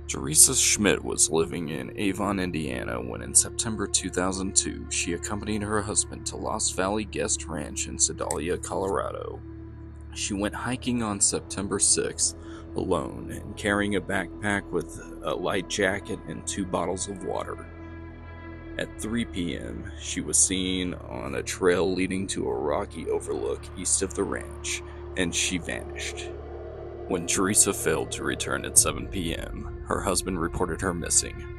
Teresa Schmidt was living in Avon, Indiana when in September 2002 she accompanied her husband to Lost Valley Guest Ranch in Sedalia, Colorado. She went hiking on September 6th alone and carrying a backpack with a light jacket and 2 bottles of water. At 3 p.m., she was seen on a trail leading to a rocky overlook east of the ranch, and she vanished. When Teresa failed to return at 7 p.m., her husband reported her missing.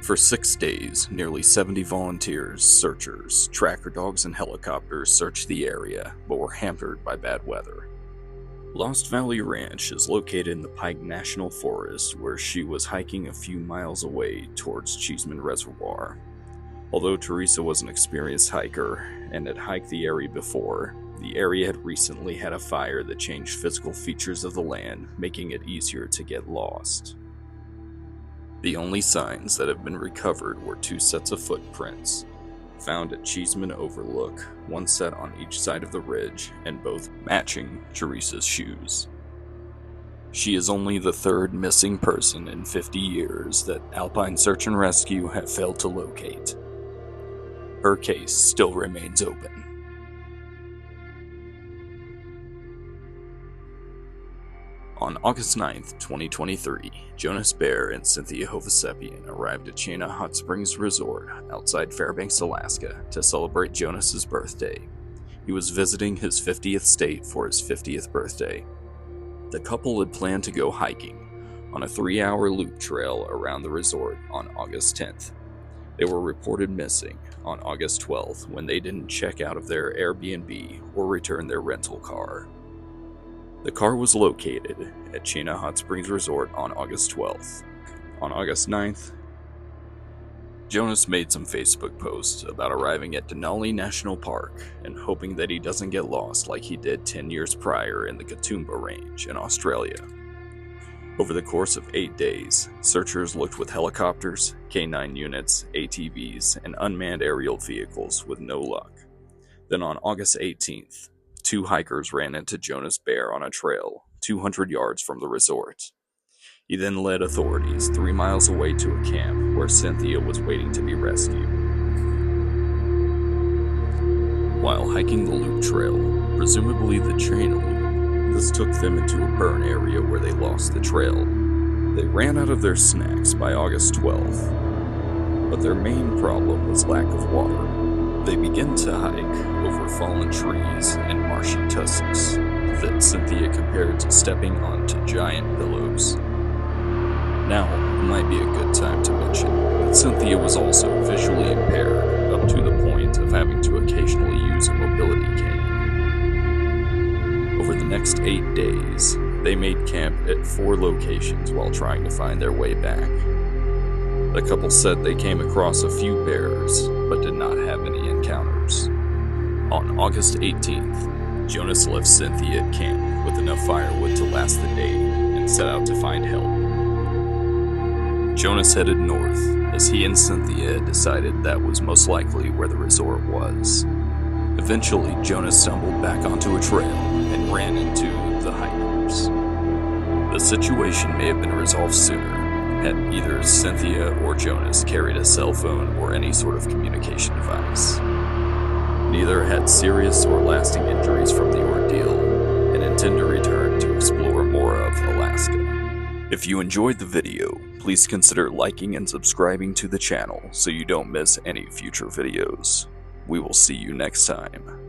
For 6 days, nearly 70 volunteers, searchers, tracker dogs, and helicopters searched the area, but were hampered by bad weather. Lost Valley Ranch is located in the Pike National Forest, where she was hiking a few miles away towards Cheeseman Reservoir. Although Teresa was an experienced hiker and had hiked the area before, the area had recently had a fire that changed physical features of the land, making it easier to get lost. The only signs that have been recovered were 2 sets of footprints, found at Cheeseman Overlook, 1 set on each side of the ridge, and both matching Teresa's shoes. She is only the 3rd missing person in 50 years that Alpine Search and Rescue have failed to locate. Her case still remains open. On August 9th, 2023, Jonas Bear and Cynthia Hovesepian arrived at Chena Hot Springs Resort outside Fairbanks, Alaska, to celebrate Jonas's birthday. He was visiting his 50th state for his 50th birthday. The couple had planned to go hiking on a 3-hour loop trail around the resort on August 10th. They were reported missing on August 12th when they didn't check out of their Airbnb or return their rental car. The car was located at Chena Hot Springs Resort on August 12th. On August 9th, Jonas made some Facebook posts about arriving at Denali National Park and hoping that he doesn't get lost like he did 10 years prior in the Katoomba Range in Australia. Over the course of 8 days, searchers looked with helicopters, K9 units, ATVs, and unmanned aerial vehicles with no luck. Then on August 18th, 2 hikers ran into Jonas Bear on a trail 200 yards from the resort. He then led authorities 3 miles away to a camp where Cynthia was waiting to be rescued. While hiking the loop trail, presumably the chain loop, this took them into a burn area where they lost the trail. They ran out of their snacks by August 12th, but their main problem was lack of water. They began to hike over fallen trees and marshy tussocks that Cynthia compared to stepping onto giant billows. Now might be a good time to mention that Cynthia was also visually impaired up to the point of having to occasionally use a mobility cane. Over the next 8 days, they made camp at 4 locations while trying to find their way back. The couple said they came across a few bears, but did not have any encounters. On August 18th, Jonas left Cynthia at camp with enough firewood to last the day and set out to find help. Jonas headed north, as he and Cynthia had decided that was most likely where the resort was. Eventually, Jonas stumbled back onto a trail and ran into the hikers. The situation may have been resolved sooner had either Cynthia or Jonas carried a cell phone or any sort of communication device. Neither had serious or lasting injuries from the ordeal and intend to return to explore more of Alaska. If you enjoyed the video, please consider liking and subscribing to the channel so you don't miss any future videos. We will see you next time.